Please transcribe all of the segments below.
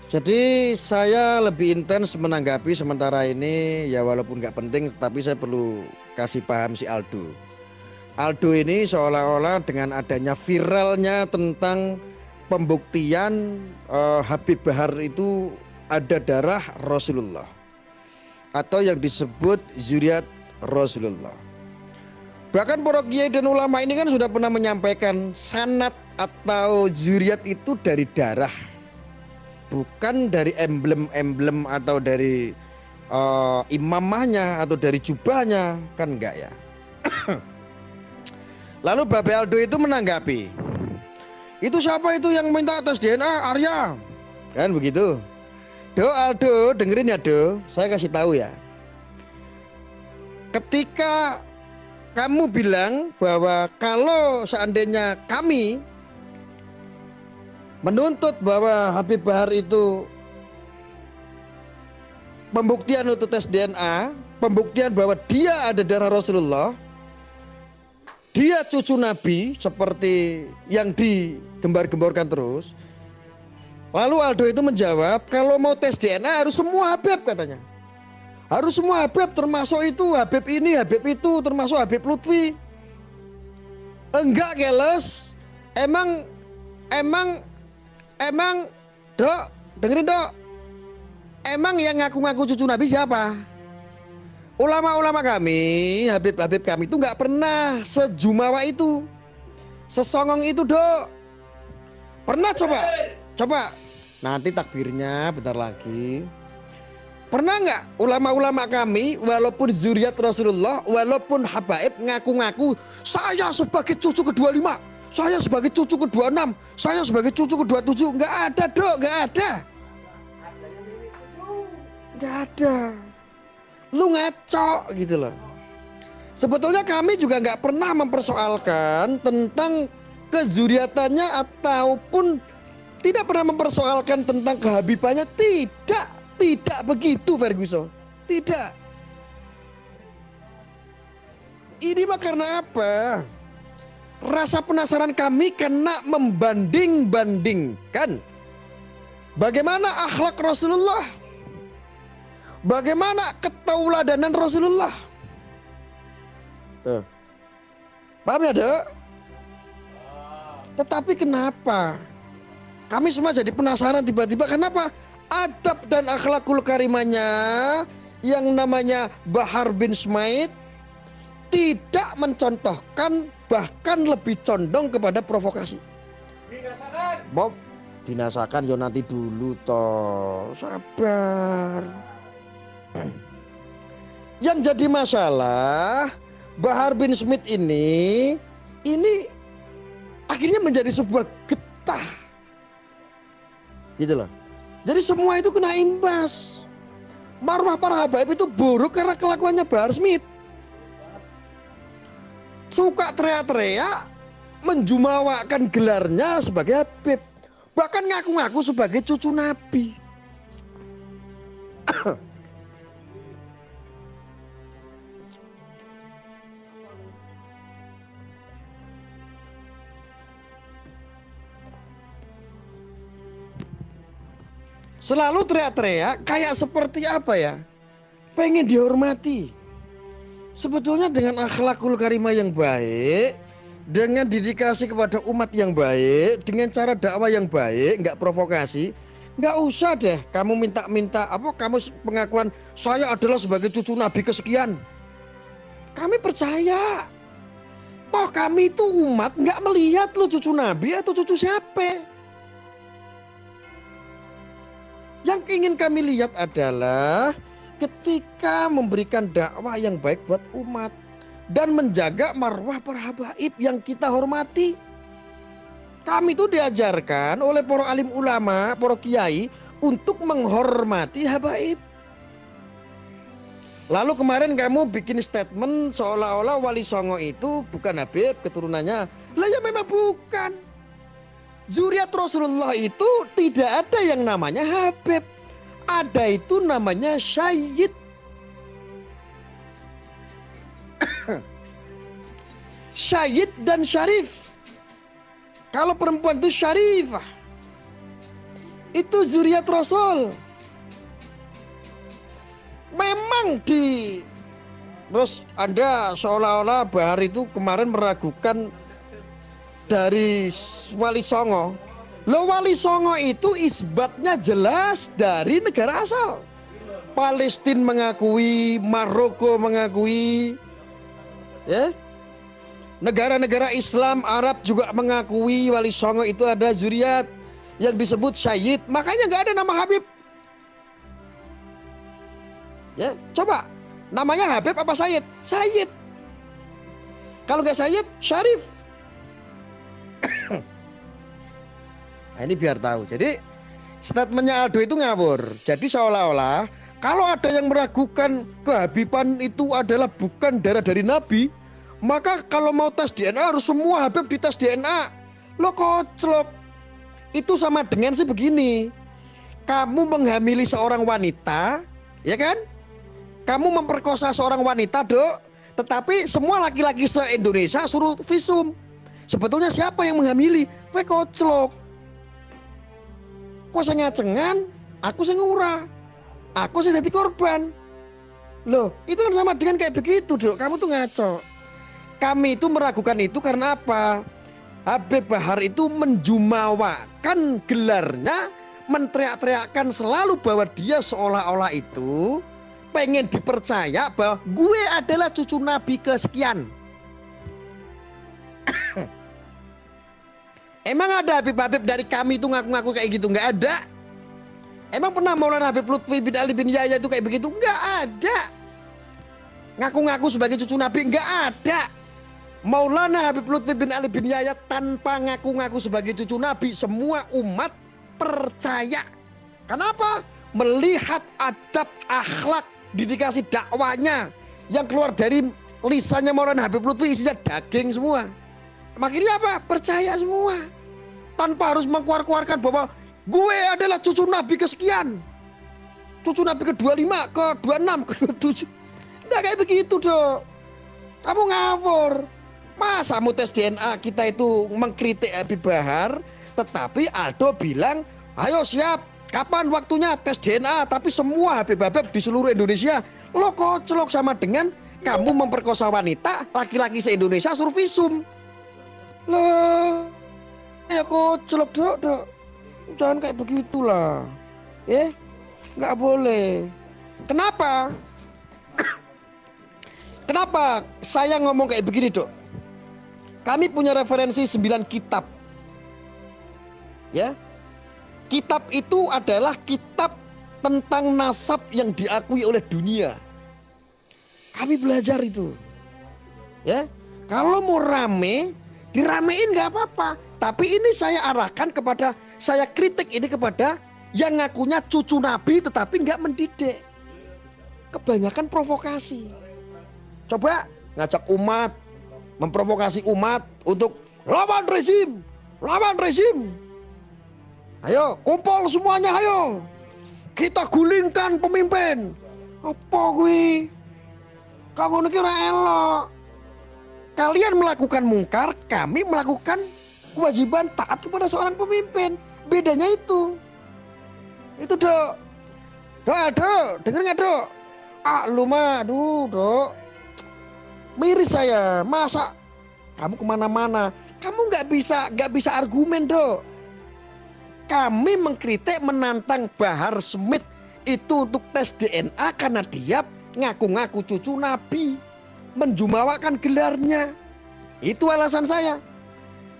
Jadi saya lebih intens menanggapi sementara ini ya walaupun nggak penting tapi saya perlu kasih paham si Aldo. Aldo ini seolah-olah dengan adanya viralnya tentang pembuktian Habib Bahar itu ada darah Rasulullah atau yang disebut zuriat Rasulullah. Bahkan para kiai dan ulama ini kan sudah pernah menyampaikan sanad atau zuriat itu dari darah, bukan dari emblem-emblem atau dari imamahnya atau dari jubahnya, kan enggak ya. Lalu Babe Aldo itu menanggapi, itu siapa itu yang minta tes DNA? Arya, kan begitu. Do Aldo, dengerin ya Do, saya kasih tahu ya. Ketika kamu bilang bahwa kalau seandainya kami menuntut bahwa Habib Bahar itu pembuktian untuk tes DNA, pembuktian bahwa dia ada darah Rasulullah, dia cucu Nabi seperti yang digembar-gemborkan terus. Lalu Aldo itu menjawab, kalau mau tes DNA harus semua Habib katanya. Harus semua Habib, termasuk itu Habib ini, Habib itu, termasuk Habib Lutfi. Enggak keles. Emang Dok, dengerin Dok. Emang yang ngaku-ngaku cucu Nabi siapa? Ulama-ulama kami, Habib-Habib kami itu enggak pernah sejumawa itu, sesongong itu Dok. Pernah coba? Coba. Nanti takbirnya bentar lagi. Pernah nggak ulama-ulama kami walaupun zuriat Rasulullah, walaupun habaib ngaku-ngaku saya sebagai cucu ke-25, saya sebagai cucu ke-26, saya sebagai cucu ke-27? Nggak ada Dok, nggak ada. Nggak ada. Lu ngaco gitu loh. Sebetulnya kami juga nggak pernah mempersoalkan tentang kezuriatannya ataupun tidak pernah mempersoalkan tentang kehabibannya. Tidak begitu Ferguson. Tidak. Ini mah karena apa? Rasa penasaran kami karena membanding-bandingkan bagaimana akhlak Rasulullah, bagaimana ketauladanan Rasulullah. Tuh. Paham ya Dok? Tetapi kenapa kami semua jadi penasaran tiba-tiba kenapa adab dan akhlakul karimanya yang namanya Bahar bin Smaid tidak mencontohkan, bahkan lebih condong kepada provokasi. Binasakan. Bob, binasakan yo nanti dulu toh, sabar. Yang jadi masalah Bahar bin Smith ini akhirnya menjadi sebuah getah, gitu loh. Jadi semua itu kena imbas. Marwah para habaib itu buruk karena kelakuannya Bahar Smith. Suka teriak-teriak, menjumawakan gelarnya sebagai Habib. Bahkan ngaku-ngaku sebagai cucu Nabi. Selalu teriak-teriak kayak seperti apa ya? Pengen dihormati. Sebetulnya dengan akhlakul karimah yang baik, dengan dedikasi kepada umat yang baik, dengan cara dakwah yang baik, nggak provokasi, nggak usah deh kamu minta-minta apa kamu pengakuan saya adalah sebagai cucu Nabi kesekian. Kami percaya. Toh kami itu umat nggak melihat lu cucu Nabi atau cucu siapa. Yang ingin kami lihat adalah ketika memberikan dakwah yang baik buat umat dan menjaga marwah para habaib yang kita hormati. Kami itu diajarkan oleh para alim ulama, para kiai untuk menghormati habaib. Lalu kemarin kamu bikin statement seolah-olah Wali Songo itu bukan habib keturunannya. Lah ya memang bukan. Zuriat Rasulullah itu tidak ada yang namanya Habib. Ada itu namanya Syed. Syed dan Syarif. Kalau perempuan itu Syarifah. Itu zuriat Rasul. Memang terus Anda seolah-olah Bahar itu kemarin meragukan dari Wali Songo. Loh, Wali Songo itu isbatnya jelas dari negara asal. Palestina mengakui, Maroko mengakui, ya. Negara-negara Islam, Arab juga mengakui Wali Songo itu ada zuriat yang disebut Syed. Makanya nggak ada nama Habib. Ya, coba namanya Habib apa Syed? Syed. Kalau nggak Syed, Syarif. Nah, ini biar tahu. Jadi statementnya Aldo itu ngawur. Jadi seolah-olah kalau ada yang meragukan kehabiban itu adalah bukan darah dari Nabi, maka kalau mau tes DNA harus semua Habib dites DNA. Lo koclok. Itu sama dengan sih begini. Kamu menghamili seorang wanita, ya kan? Kamu memperkosa seorang wanita, Dok. Tetapi semua laki-laki se-Indonesia suruh visum. Sebetulnya siapa yang menghamili? Kowe koclok. Kok saya ngacengan, aku sing ngurah. Aku sing jadi korban. Loh, itu kan sama dengan kayak begitu, Dok. Kamu tuh ngaco. Kami itu meragukan itu karena apa? Habib Bahar itu menjumawakan gelarnya, menteriak-teriakkan selalu bahwa dia seolah-olah itu pengen dipercaya bahwa gue adalah cucu Nabi kesekian. Emang ada Habib-Habib dari kami itu ngaku-ngaku kayak gitu? Nggak ada. Emang pernah Maulana Habib Lutfi bin Ali bin Yahya itu kayak begitu? Nggak ada. Ngaku-ngaku sebagai cucu Nabi? Nggak ada. Maulana Habib Lutfi bin Ali bin Yahya tanpa ngaku-ngaku sebagai cucu Nabi, semua umat percaya. Kenapa? Melihat adab, akhlak, dedikasi dakwanya yang keluar dari lisannya Maulana Habib Lutfi isinya daging semua. Makanya apa? Percaya semua. Tanpa harus mengkuar-kuarkan bahwa gue adalah cucu Nabi kesekian. Cucu Nabi ke-25, ke-26, ke-27. Nggak kayak begitu, Dok. Kamu ngawur. Masa mau tes DNA kita itu mengkritik Habib Bahar, tetapi Aldo bilang, ayo siap, kapan waktunya tes DNA, tapi semua Habib-Habib di seluruh Indonesia. Lo koclok sama dengan kamu memperkosa wanita, laki-laki se-Indonesia suruh visum. Loh, ya koclok, Dok. Jangan kayak begitulah. Nggak boleh. Kenapa? Kenapa saya ngomong kayak begini, Dok? Kami punya referensi 9 kitab. Ya. Kitab itu adalah kitab tentang nasab yang diakui oleh dunia. Kami belajar itu. Ya. Kalau mau rame, diramein nggak apa-apa. Tapi ini saya arahkan kepada, saya kritik ini kepada yang ngakunya cucu Nabi tetapi nggak mendidik. Kebanyakan provokasi. Coba ngajak umat, memprovokasi umat untuk lawan rezim, lawan rezim. Ayo kumpul semuanya, ayo kita gulingkan pemimpin. Apa gue? Kau niki ora elok. Kalian melakukan mungkar, kami melakukan kewajiban taat kepada seorang pemimpin. Bedanya itu. Itu, Dok. Dok, denger nggak, Dok? Lu mah, aduh, Dok. Miris saya. Masa kamu kemana-mana? Kamu nggak bisa argumen, Dok. Kami mengkritik, menantang Bahar Smith itu untuk tes DNA karena dia ngaku-ngaku cucu Nabi, menjumawakan gelarnya. Itu alasan saya.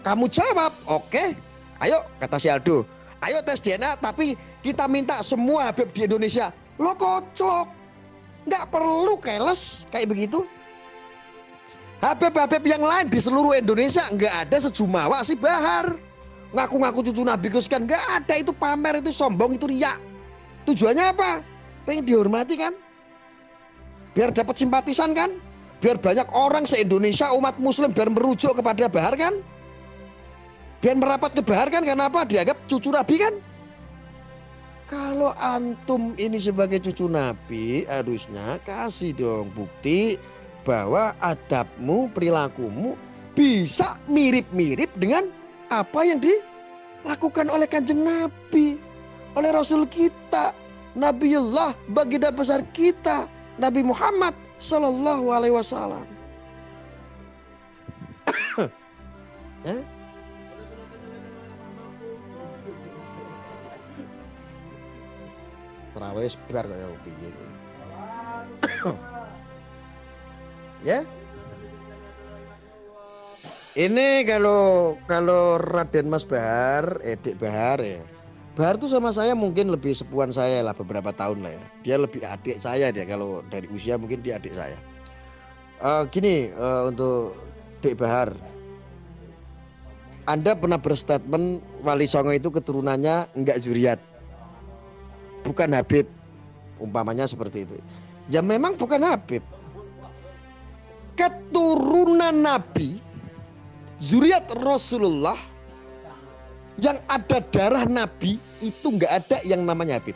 Kamu jawab, oke. Ayo, kata si Aldo, ayo tes DNA tapi kita minta semua Habib di Indonesia. Lo koclok. Nggak perlu keles kayak begitu. Habib-habib yang lain di seluruh Indonesia nggak ada sejumawa si Bahar. Ngaku-ngaku cucu Nabi kesekian, nggak ada. Itu pamer, itu sombong, itu riak. Tujuannya apa? Pengen dihormati kan? Biar dapat simpatisan kan? Biar banyak orang se-Indonesia umat muslim biar merujuk kepada Bahar kan? Biar merapat ke Bahar kan? Karena apa? Dianggap cucu Nabi kan? Kalau antum ini sebagai cucu Nabi, harusnya kasih dong bukti bahwa adabmu, perilakumu bisa mirip-mirip dengan apa yang dilakukan oleh Kanjeng Nabi. oleh Rasul kita, Nabiullah, baginda besar kita, Nabi Muhammad Sallallahu Alaihi Wasallam. Terawih sebar kayak piye. Ya. Ini kalau Raden Mas Bahar, Dik Bahar ya. Bahar tuh sama saya mungkin lebih sepuan saya lah beberapa tahun lah ya. Dia lebih adik saya dia, kalau dari usia mungkin dia adik saya. Untuk Dik Bahar, Anda pernah berstatement Wali Songo itu keturunannya enggak zuriat, bukan Habib, umpamanya seperti itu. Ya memang bukan Habib. Keturunan Nabi, zuriat Rasulullah, yang ada darah Nabi itu nggak ada yang namanya Habib.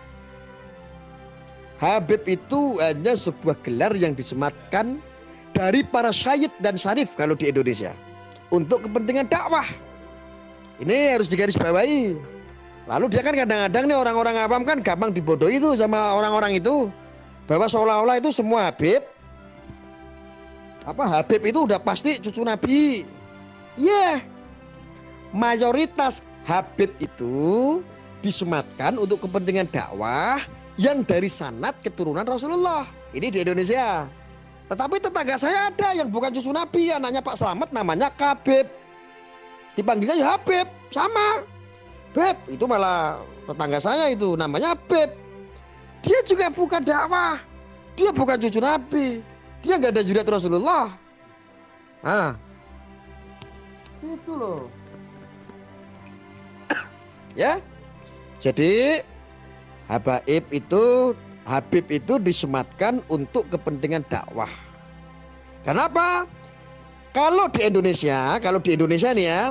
Habib itu hanya sebuah gelar yang disematkan dari para syahid dan syarif kalau di Indonesia untuk kepentingan dakwah. Ini harus digarisbawahi. Lalu dia kan kadang-kadang nih orang-orang awam kan gampang dibodohi itu sama orang-orang itu, bahwa seolah-olah itu semua Habib, Habib itu udah pasti cucu Nabi. Mayoritas Habib itu disematkan untuk kepentingan dakwah yang dari sanad keturunan Rasulullah. Ini di Indonesia. Tetapi tetangga saya ada yang bukan cucu Nabi, anaknya Pak Slamet namanya Kabib, dipanggilnya ya Habib, sama Beb, itu malah tetangga saya itu namanya Habib. Dia juga bukan dakwah, dia bukan cucu Nabi, dia nggak ada zuriat Rasulullah. Itu loh. Ya, jadi Habib itu disematkan untuk kepentingan dakwah. Kenapa? Kalau di Indonesia nih ya,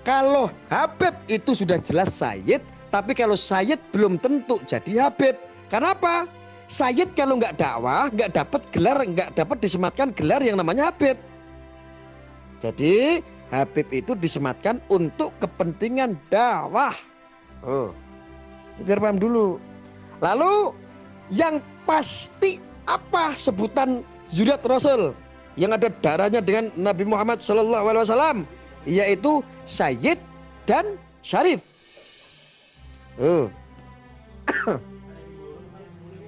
kalau Habib itu sudah jelas Sayyid, tapi kalau Sayyid belum tentu jadi Habib. Kenapa? Sayyid kalau nggak dakwah, nggak dapat gelar, nggak dapat disematkan gelar yang namanya Habib. Jadi Habib itu disematkan untuk kepentingan dakwah. Biar paham dulu. Lalu yang pasti apa sebutan zuriat Rasul yang ada darahnya dengan Nabi Muhammad Sallallahu Alaihi Wasallam, yaitu Sayyid dan Syarif.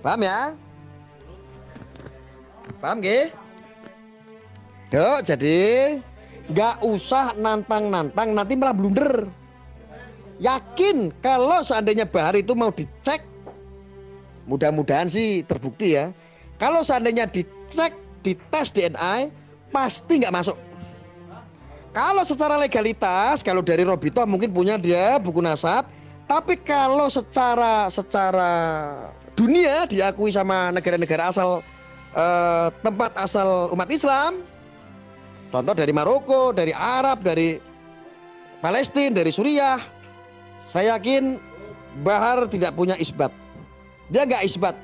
Paham ya? Paham gak? Jadi nggak usah nantang-nantang, nanti malah blunder. Yakin kalau seandainya Bahar itu mau dicek, mudah-mudahan sih terbukti ya. Kalau seandainya dicek, dites DNA, pasti nggak masuk. Kalau secara legalitas, kalau dari Robito mungkin punya dia buku nasab, tapi kalau secara dunia diakui sama negara-negara asal tempat asal umat Islam, contoh dari Maroko, dari Arab, dari Palestina, dari Suriah, saya yakin Bahar tidak punya isbat. Dia nggak isbat,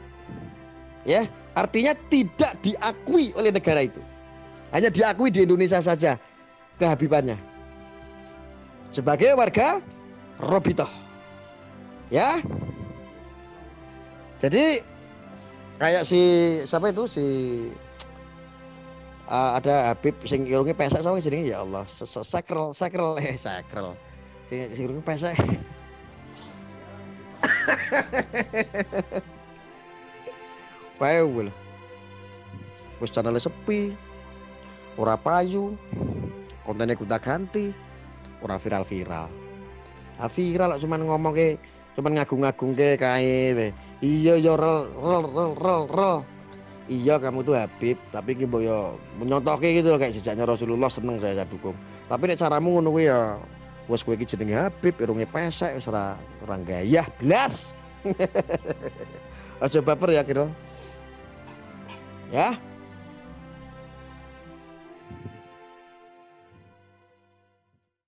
ya, artinya tidak diakui oleh negara itu. Hanya diakui di Indonesia saja kehabibannya sebagai warga Robitoh, ya. Jadi kayak siapa itu ada Habib sing irunge pesek sama jenenge, ya Allah, sakrel sing irunge pesek. Paul wis channel sepi, ora payu, kontennya gonta ganti, ora viral. Viral cuman ngomong ke, cuman ngagung-ngagung ke kae. Iya yo rel. Iya kamu tuh Habib, tapi ki boyo menyontoke gitu loh, kayak jejaknya Rasulullah, seneng saya dukung. Tapi nek caramu ngono kuwi ya wes kowe iki jenenge Habib, irunge pesek, wis ora gayah blas. Aja baper ya kira. Ya.